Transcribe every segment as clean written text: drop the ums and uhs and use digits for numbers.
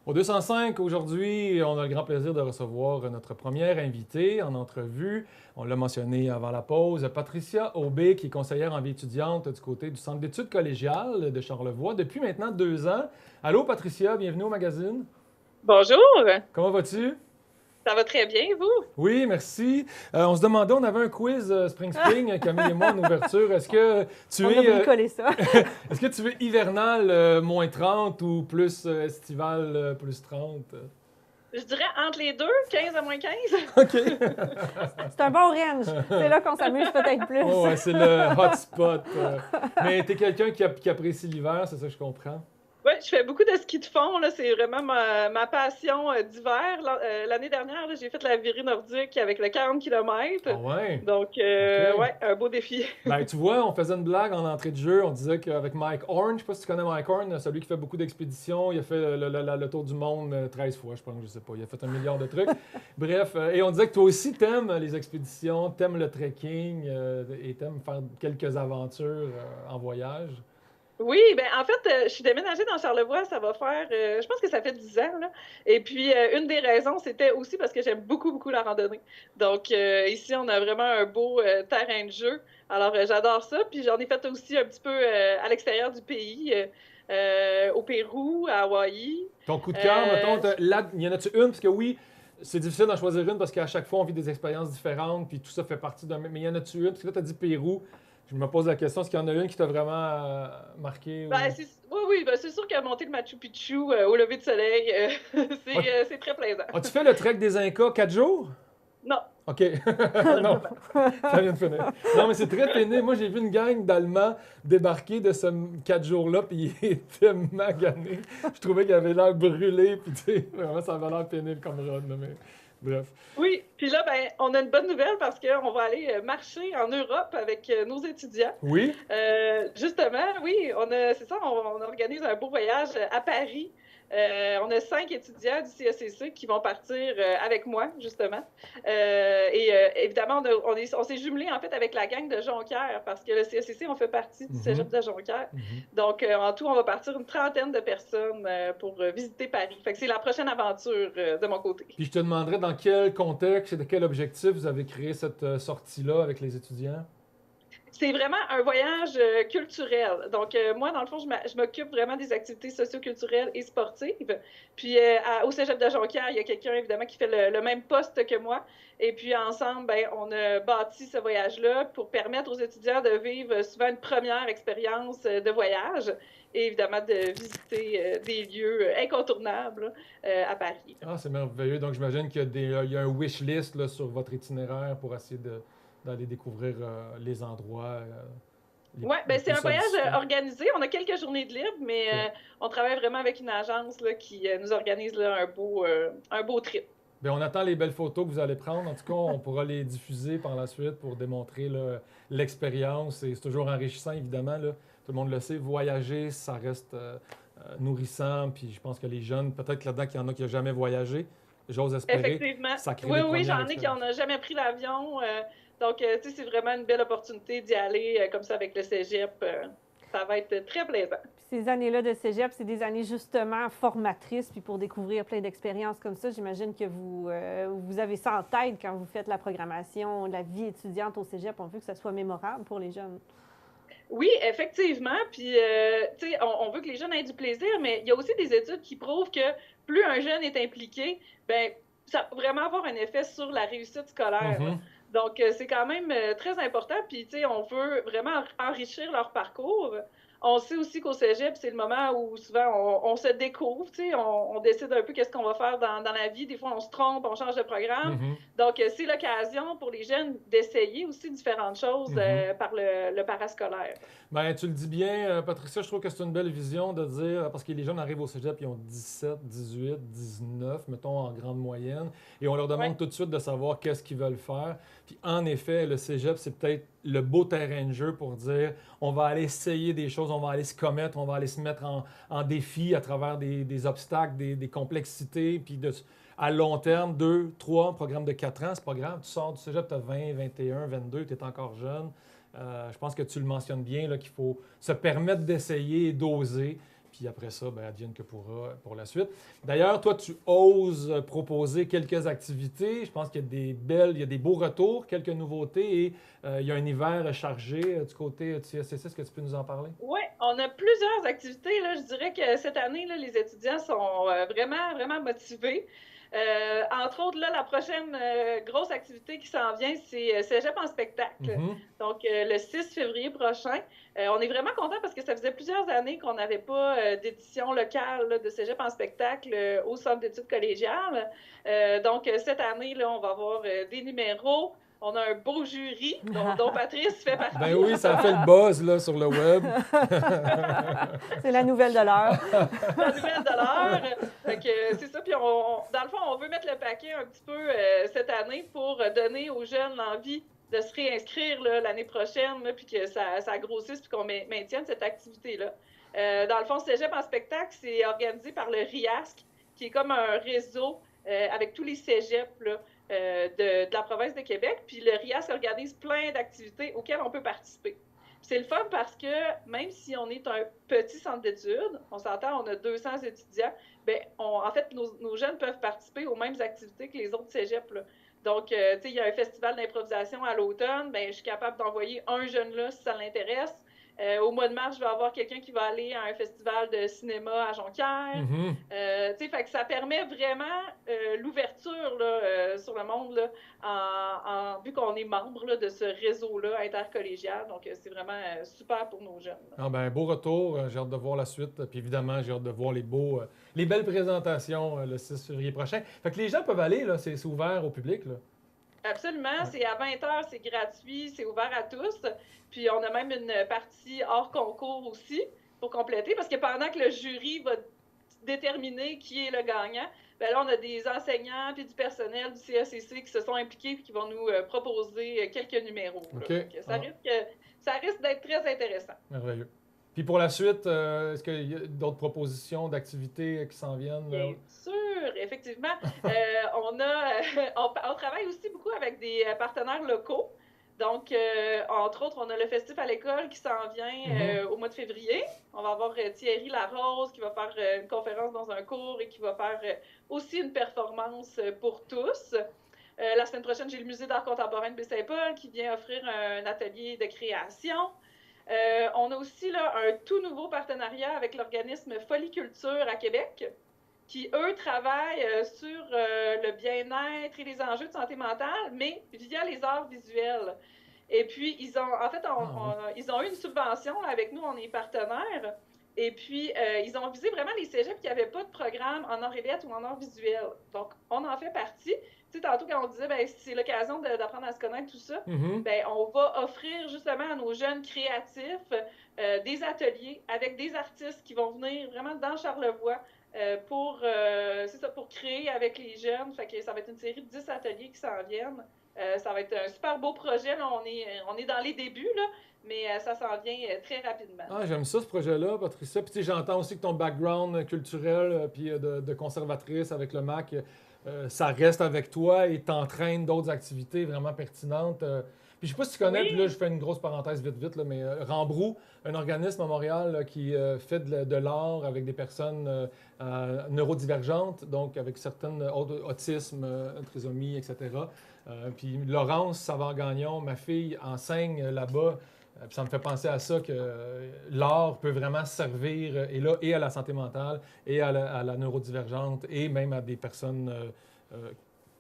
Au 205, aujourd'hui, on a le grand plaisir de recevoir notre première invitée en entrevue. On l'a mentionné avant la pause, Patricia Aubé, qui est conseillère en vie étudiante du côté du Centre d'études collégiales de Charlevoix depuis maintenant 2 ans. Allô, Patricia, bienvenue au magazine. Bonjour, Comment vas-tu? ça va très bien, vous? Oui, merci. On se demandait, on avait un quiz Spring Spring, Camille et moi, en ouverture. On a bricolé ça. Est-ce que tu es hivernal moins 30 ou plus estival plus 30? Je dirais entre les deux, 15 à moins 15. OK. C'est un bon range. C'est là qu'on s'amuse peut-être plus. Oh, ouais, c'est le hotspot. Mais tu es quelqu'un qui apprécie l'hiver, c'est ça que je comprends. Oui, je fais beaucoup de ski de fond, là, c'est vraiment ma passion d'hiver. L'année dernière, là, j'ai fait la virée nordique avec le 40 km. Ah ouais? Donc, OK. ouais, un beau défi. Ben, tu vois, on faisait une blague en entrée de jeu. On disait qu'avec Mike Horn, je sais pas si tu connais Mike Horn, celui qui fait beaucoup d'expéditions, il a fait le tour du monde 13 fois, je pense, je sais pas. Il a fait 1 milliard de trucs. Bref, et on disait que toi aussi, t'aimes les expéditions, t'aimes le trekking et t'aimes faire quelques aventures en voyage. Oui, ben en fait, je suis déménagée dans Charlevoix, ça va faire, je pense que ça fait 10 ans, là. Et puis, une des raisons, c'était aussi parce que j'aime beaucoup, beaucoup la randonnée. Donc, ici, on a vraiment un beau terrain de jeu. Alors, j'adore ça. Puis, j'en ai fait aussi un petit peu à l'extérieur du pays, au Pérou, à Hawaï. Ton coup de cœur, mettons, Euh, là, y en a-tu une? Parce que oui, c'est difficile d'en choisir une parce qu'à chaque fois, on vit des expériences différentes, puis tout ça fait partie d'un. Mais y en a-tu une? Parce que là, tu as dit Pérou. Je me pose la question, est-ce qu'il y en a une qui t'a vraiment marqué? ben, Ou... oui, oui, ben, c'est sûr que monter le Machu Picchu au lever de soleil, Ah, c'est très plaisant. as-tu fait le trek des Incas 4 jours? Non, OK. Non, malheureusement. ça vient de finir. Non, mais c'est très pénible. Moi, j'ai vu une gang d'Allemands débarquer de ce 4 jours-là, puis ils étaient maganés. Je trouvais qu'ils avaient l'air brûlés, puis tu sais, vraiment, ça avait l'air pénible comme run, là, mais bref. Oui, puis là, ben, on a une bonne nouvelle parce qu'on va aller marcher en Europe avec nos étudiants. Oui? Justement, oui, c'est ça, on organise un beau voyage à Paris. On a 5 étudiants du CECC qui vont partir avec moi, justement. Évidemment, on s'est jumelés en fait avec la gang de Jonquière parce que le CECC, on fait partie du Mhm, cégep de Jonquière. mhm. Donc, en tout, on va partir une trentaine de personnes pour visiter Paris. Fait que c'est la prochaine aventure de mon côté. Puis je te demanderais dans quel contexte et de quel objectif vous avez créé cette sortie-là avec les étudiants? C'est vraiment un voyage culturel. Donc, moi, dans le fond, je m'occupe vraiment des activités socio-culturelles et sportives. Puis, au Cégep de Jonquière, il y a quelqu'un, évidemment, qui fait le même poste que moi. Et puis, ensemble, ben, on a bâti ce voyage-là pour permettre aux étudiants de vivre souvent une première expérience de voyage et, évidemment, de visiter des lieux incontournables à Paris. Ah, c'est merveilleux. Donc, j'imagine qu'il y a, il y a un wish list là, sur votre itinéraire pour essayer d'aller découvrir les endroits Oui, les ben c'est plus un voyage sollicités. organisé. On a quelques journées de libre, mais OK. on travaille vraiment avec une agence là, qui nous organise là, un beau trip. Bien, on attend les belles photos que vous allez prendre. En tout cas, on pourra les diffuser par la suite pour démontrer là, l'expérience. Et c'est toujours enrichissant, évidemment. Là. Tout le monde le sait, voyager, ça reste nourrissant. Puis je pense que les jeunes, peut-être que là-dedans, qu'il y en a qui n'ont jamais voyagé, j'ose espérer, Effectivement. ça crée Oui, des oui, premières j'en ai qui expériences. n'ont jamais pris l'avion. Donc, tu sais, c'est vraiment une belle opportunité d'y aller comme ça avec le cégep. Ça va être très plaisant. Puis ces années-là de cégep, c'est des années justement formatrices. Puis pour découvrir plein d'expériences comme ça, j'imagine que vous avez ça en tête quand vous faites la programmation, la vie étudiante au cégep. On veut que ça soit mémorable pour les jeunes. Oui, effectivement. Puis, tu sais, on veut que les jeunes aient du plaisir, mais il y a aussi des études qui prouvent que plus un jeune est impliqué, ben ça peut vraiment avoir un effet sur la réussite scolaire. Mhm. Donc, c'est quand même très important. Puis, tu sais, on veut vraiment enrichir leur parcours. On sait aussi qu'au cégep, c'est le moment où souvent on se découvre, tu sais, on décide un peu qu'est-ce qu'on va faire dans la vie. Des fois, on se trompe, on change de programme. Mhm. Donc, c'est l'occasion pour les jeunes d'essayer aussi différentes choses Mhm. par le parascolaire. Ben, tu le dis bien, Patricia, je trouve que c'est une belle vision de dire, parce que les jeunes arrivent au cégep, ils ont 17, 18, 19, mettons en grande moyenne, et on leur demande Ouais, tout de suite de savoir qu'est-ce qu'ils veulent faire. Puis en effet, le cégep, c'est peut-être le beau terrain de jeu pour dire, on va aller essayer des choses, on va aller se commettre, on va aller se mettre en défi à travers des obstacles, des complexités, puis à long terme, 2, 3, un programme de 4 ans, c'est pas grave, tu sors du cégep, tu as 20, 21, 22, tu es encore jeune. Je pense que tu le mentionnes bien, là, qu'il faut se permettre d'essayer et d'oser. Puis après ça, ben, advienne que pourra pour la suite. D'ailleurs, toi, tu oses proposer quelques activités. Je pense qu'il y a il y a des beaux retours, quelques nouveautés et il y a un hiver chargé du côté du CSCC. Est-ce que tu peux nous en parler? Oui, on a plusieurs activités. Là. Je dirais que cette année, là, les étudiants sont vraiment, vraiment motivés. Entre autres, là, la prochaine grosse activité qui s'en vient, c'est Cégep en spectacle. Donc, le 6 février prochain. On est vraiment contents parce que ça faisait plusieurs années qu'on n'avait pas d'édition locale là, de Cégep en spectacle au Centre d'études collégiales. Donc, cette année, là, on va avoir des numéros. On a un beau jury dont Patrice fait partie. Ben oui, ça a fait le buzz là, sur le web. C'est la nouvelle de l'heure. La nouvelle de l'heure. C'est ça. Puis, dans le fond, on veut mettre le paquet un petit peu cette année pour donner aux jeunes l'envie de se réinscrire l'année prochaine, là, puis que ça grossisse, puis qu'on maintienne cette activité-là. Dans le fond, Cégep en spectacle, c'est organisé par le RIASC, qui est comme un réseau avec tous les cégeps là, de la province de Québec. Puis le RIASC organise plein d'activités auxquelles on peut participer. C'est le fun parce que même si on est un petit centre d'études, on s'entend, on a 200 étudiants, bien, en fait, nos jeunes peuvent participer aux mêmes activités que les autres cégeps. Là. Donc, tu sais, il y a un festival d'improvisation à l'automne, bien, je suis capable d'envoyer un jeune là si ça l'intéresse. Au mois de mars, je vais avoir quelqu'un qui va aller à un festival de cinéma à Jonquière. Fait que ça permet vraiment l'ouverture là, sur le monde, là, vu qu'on est membre là, de ce réseau-là intercollégial. Donc, c'est vraiment super pour nos jeunes. Ah ben, beau retour. J'ai hâte de voir la suite. Puis évidemment, j'ai hâte de voir les belles présentations le 6 février prochain. Fait que les gens peuvent aller, là, c'est ouvert au public. Là. Absolument. Ouais. C'est à 20h, c'est gratuit, c'est ouvert à tous. Puis on a même une partie hors concours aussi pour compléter, parce que pendant que le jury va déterminer qui est le gagnant, bien là, on a des enseignants puis du personnel du CACC qui se sont impliqués et qui vont nous proposer quelques numéros. Okay. Ça risque d'être très intéressant. Merveilleux. Puis pour la suite, est-ce qu'il y a d'autres propositions d'activités qui s'en viennent? Bien sûr, effectivement. On travaille aussi beaucoup avec des partenaires locaux. Donc, entre autres, on a le Festif à l'école qui s'en vient au mois de février. On va avoir Thierry Larose qui va faire une conférence dans un cours et qui va faire aussi une performance pour tous. La semaine prochaine, j'ai le Musée d'art contemporain de Baie-Saint-Paul qui vient offrir un atelier de création. On a aussi là, un tout nouveau partenariat avec l'organisme Foliculture à Québec, qui, eux, travaillent sur le bien-être et les enjeux de santé mentale, mais via les arts visuels. Et puis, ils ont eu une subvention là, avec nous, on est partenaires. Et puis, ils ont visé vraiment les cégeps qui n'avaient pas de programme en art et lettres ou en art visuel. Donc, on en fait partie. Tu sais, tantôt, quand on disait, ben, c'est l'occasion d'apprendre à se connaître, tout ça, ben, on va offrir justement à nos jeunes créatifs des ateliers avec des artistes qui vont venir vraiment dans Charlevoix pour créer avec les jeunes. Fait que ça va être une série de 10 ateliers qui s'en viennent. Ça va être un super beau projet. Là, on est dans les débuts, là, mais ça s'en vient très rapidement. Ah, j'aime ça, ce projet-là, Patricia. Puis j'entends aussi que ton background culturel puis de conservatrice avec le MAC, ça reste avec toi et t'entraîne d'autres activités vraiment pertinentes. Puis je sais pas si tu connais, puis là, je fais une grosse parenthèse vite, là, mais Rambrou, un organisme à Montréal là, qui fait de l'art avec des personnes neurodivergentes, donc avec certaines autisme, trisomie, etc. Puis Laurence Savard-Gagnon, ma fille, enseigne là-bas. Puis ça me fait penser à ça, que l'art peut vraiment servir et à la santé mentale, et à la neurodivergente, et même à des personnes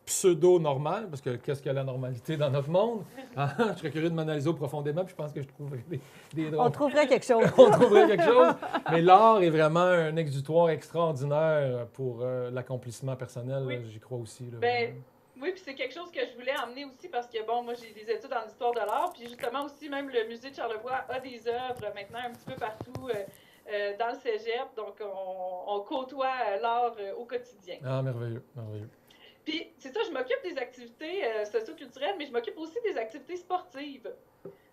pseudo-normales, parce que qu'est-ce que la normalité dans notre monde? Je serais curieux de m'analyser profondément, puis je pense que je trouverais des On trouverait quelque chose. On trouverait quelque chose. Mais l'art est vraiment un exutoire extraordinaire pour l'accomplissement personnel, oui. J'y crois aussi. Là, oui, puis c'est quelque chose que je voulais emmener aussi parce que, bon, moi, j'ai des études en histoire de l'art, puis justement aussi, même le Musée de Charlevoix a des œuvres maintenant un petit peu partout dans le cégep, donc on côtoie l'art au quotidien. Ah, merveilleux, merveilleux. Puis, c'est ça, je m'occupe des activités socio-culturelles, mais je m'occupe aussi des activités sportives.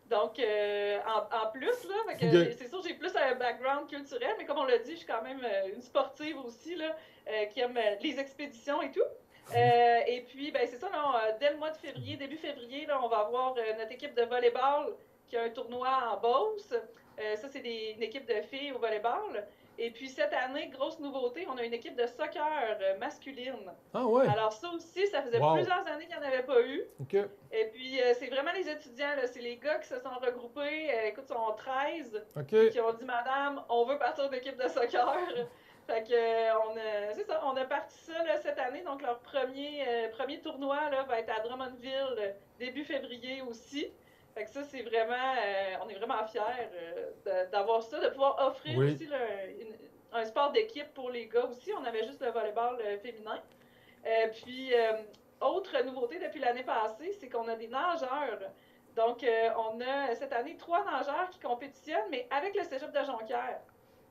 Donc, en plus, là, c'est sûr, j'ai plus un background culturel, mais comme on l'a dit, je suis quand même une sportive aussi, là, qui aime les expéditions et tout. Et puis, ben, c'est ça, là, dès le mois de février, début février, là, on va avoir notre équipe de volleyball qui a un tournoi en Beauce. Ça, c'est une équipe de filles au volleyball. Et puis cette année, grosse nouveauté, on a une équipe de soccer masculine. Ah ouais? Alors ça aussi, ça faisait Wow. plusieurs années qu'il n'y en avait pas eu. OK. Et puis c'est vraiment les étudiants, là, c'est les gars qui se sont regroupés, écoute, ils sont 13, OK. qui ont dit, Madame, on veut partir d'équipe de soccer. Fait que c'est ça, on a parti ça là, cette année, donc leur premier tournoi là, va être à Drummondville début février aussi. Fait que ça, c'est vraiment, on est vraiment fiers d'avoir ça, de pouvoir offrir Oui. aussi là, un sport d'équipe pour les gars aussi. On avait juste le volleyball féminin. Puis, autre nouveauté depuis l'année passée, c'est qu'on a des nageurs. Donc, on a cette année 3 nageurs qui compétitionnent, mais avec le cégep de Jonquière.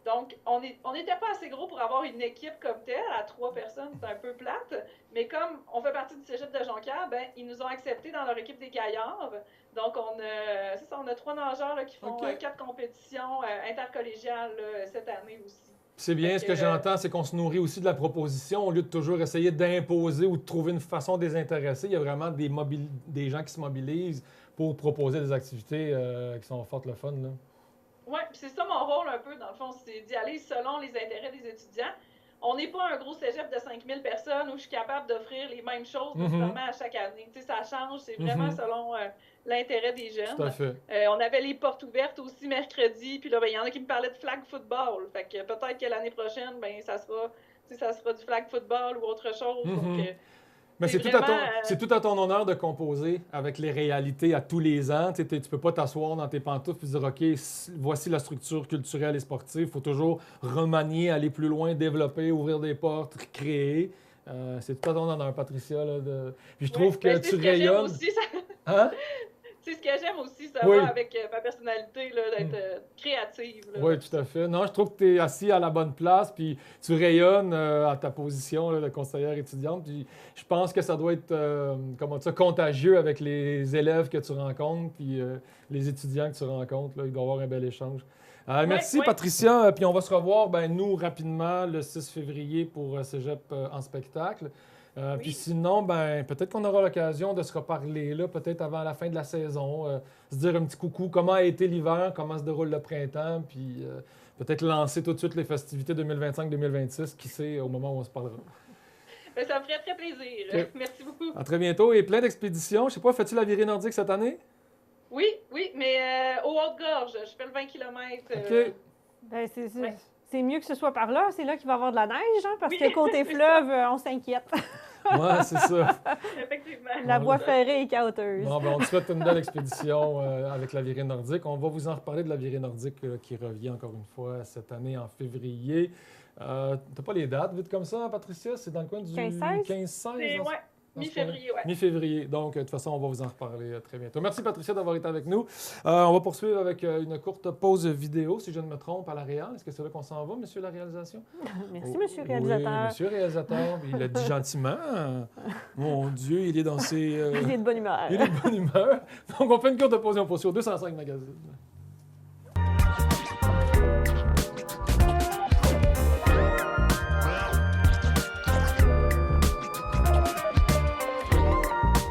Donc, on n'était pas assez gros pour avoir une équipe comme telle, à 3 personnes, c'est un peu plate. Mais comme on fait partie du cégep de Jonquière, ben, ils nous ont acceptés dans leur équipe des gaillards. Donc, on a 3 nageurs là, qui font OK. 4 compétitions intercollégiales là, cette année aussi. C'est bien, Fait ce que, que j'entends, c'est qu'on se nourrit aussi de la proposition au lieu de toujours essayer d'imposer ou de trouver une façon de les intéresser. Il y a vraiment des gens qui se mobilisent pour proposer des activités qui sont fortes le fun, là. Oui, c'est ça mon rôle un peu, dans le fond, c'est d'y aller selon les intérêts des étudiants. On n'est pas un gros cégep de 5000 personnes où je suis capable d'offrir les mêmes choses nécessairement à chaque année. Tu sais, ça change, c'est vraiment selon l'intérêt des jeunes. Tout à fait. On avait les portes ouvertes aussi mercredi, puis là, ben, il y en a qui me parlaient de flag football. Fait que peut-être que l'année prochaine, ben, ça sera du flag football ou autre chose. Donc, Mais c'est vraiment, tout à ton honneur de composer avec les réalités à tous les ans. Tu ne peux pas t'asseoir dans tes pantoufles et dire OK, voici la structure culturelle et sportive. Il faut toujours remanier, aller plus loin, développer, ouvrir des portes, créer. C'est tout à ton honneur, Patricia. Là, Puis je trouve que tu rayonnes. Aussi, ça... Hein? C'est ce que j'aime aussi, ça Oui. va avec ma personnalité, là, d'être créative. Là. Oui, tout à fait. Non, je trouve que tu es assis à la bonne place, puis tu rayonnes à ta position là, de conseillère étudiante. Puis je pense que ça doit être contagieux avec les élèves que tu rencontres, puis les étudiants que tu rencontres. Là, il doit y avoir un bel échange. Merci, Patricia. Puis on va se revoir, nous, rapidement, le 6 février pour Cégep en spectacle. Puis sinon, peut-être qu'on aura l'occasion de se reparler là, peut-être avant la fin de la saison, se dire un petit coucou, comment a été l'hiver, comment se déroule le printemps, puis peut-être lancer tout de suite les festivités 2025-2026, qui sait, au moment où on se parlera. Ça me ferait très plaisir. Okay. Merci beaucoup. À très bientôt et plein d'expéditions. Je sais pas, fais-tu la virée nordique cette année? Oui, mais au Haute-Gorge, je fais le 20 km. OK. Ben, c'est mieux que ce soit par là. C'est là qu'il va y avoir de la neige, hein, parce que côté fleuve, on s'inquiète. Oui, c'est ça. Effectivement. La voie ferrée est caoteuse. Bon, on te souhaite une belle expédition avec la virée nordique. On va vous en reparler de la virée nordique qui revient encore une fois cette année en février. T'as pas les dates vite comme ça, Patricia? C'est dans le coin du 15-16? Oui, mi-février, oui. Mi-février. Donc, de toute façon, on va vous en reparler très bientôt. Merci, Patricia, d'avoir été avec nous. On va poursuivre avec une courte pause vidéo, si je ne me trompe, à la Réal. Est-ce que c'est là qu'on s'en va, monsieur la réalisation? Merci, monsieur le réalisateur. Oui, monsieur le réalisateur. Il l'a dit gentiment. Mon Dieu, il est dans ses... Il est de bonne humeur. Il est de bonne humeur. Donc, on fait une courte pause et on poursuit au 205 magazines.